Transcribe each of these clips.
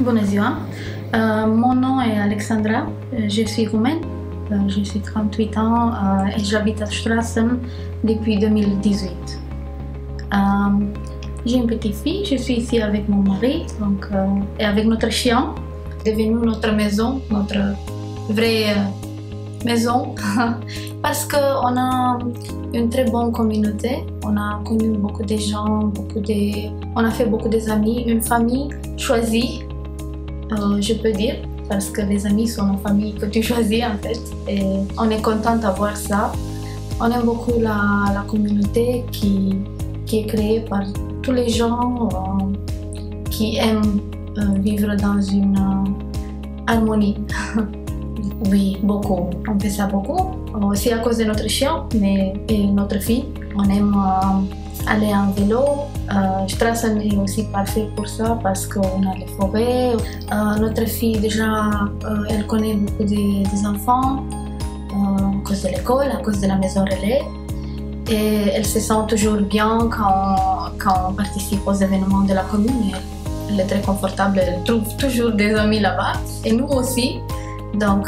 Bună ziua! Mon nom est Alexandra, je suis roumaine, je suis 38 ans et j'habite à Strassen depuis 2018. J'ai une petite fille, je suis ici avec mon mari donc, et avec notre chien. C'est devenu notre maison, notre vraie maison parce qu'on a une très bonne communauté, on a connu beaucoup de gens, on a fait beaucoup d'amis, une famille choisie. Je peux dire, parce que les amis sont une famille que tu choisis en fait, et on est content d'avoir ça. On aime beaucoup la communauté qui est créée par tous les gens qui aiment vivre dans une harmonie. Oui, beaucoup. On fait ça beaucoup, aussi à cause de notre chien, mais et notre fille. On aime aller en vélo. Strassen est aussi parfait pour ça parce qu'on a les forêts. Notre fille déjà, elle connaît beaucoup des enfants à cause de l'école, à cause de la maison relais. Et elle se sent toujours bien quand on participe aux événements de la commune. Elle est très confortable, elle trouve toujours des amis là-bas. Et nous aussi. Donc,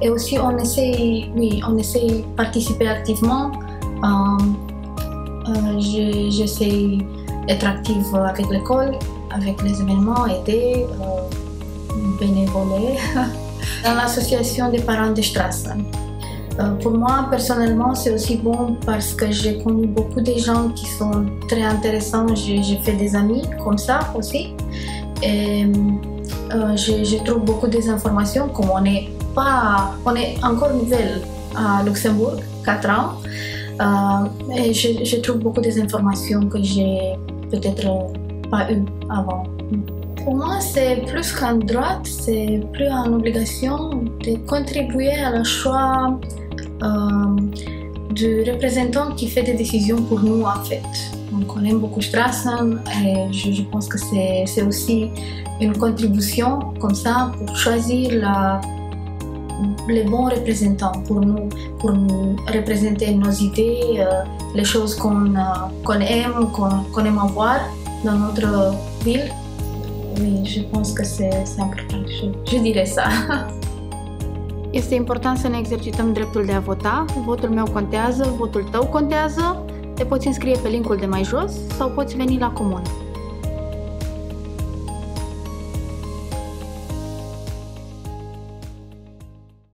et aussi on essaie de participer activement. J'essaie d'être active avec l'école, avec les événements, aider, bénévoler dans l'association des parents de Strassen. Pour moi, personnellement, c'est aussi bon parce que j'ai connu beaucoup de gens qui sont très intéressants. J'ai fait des amis comme ça aussi. Et je trouve beaucoup d'informations, comme on est encore nouvelle à Luxembourg, 4 ans. Et je trouve beaucoup d'informations que j'ai peut-être pas eues avant. Pour moi, c'est plus qu'un droit, c'est plus une obligation de contribuer à la choix du représentant qui fait des décisions pour nous en fait. Donc on aime beaucoup Strassen et je pense que c'est aussi une contribution comme ça pour choisir les bons représentants pour nous représenter nos idées, les choses qu'on aime avoir dans notre ville. Oui, je pense que c'est important, je dirais ça. Este important să ne exercităm dreptul de a vota. Votul meu contează, votul tău contează. Te poți înscrie pe linkul de mai jos sau poți veni la comună.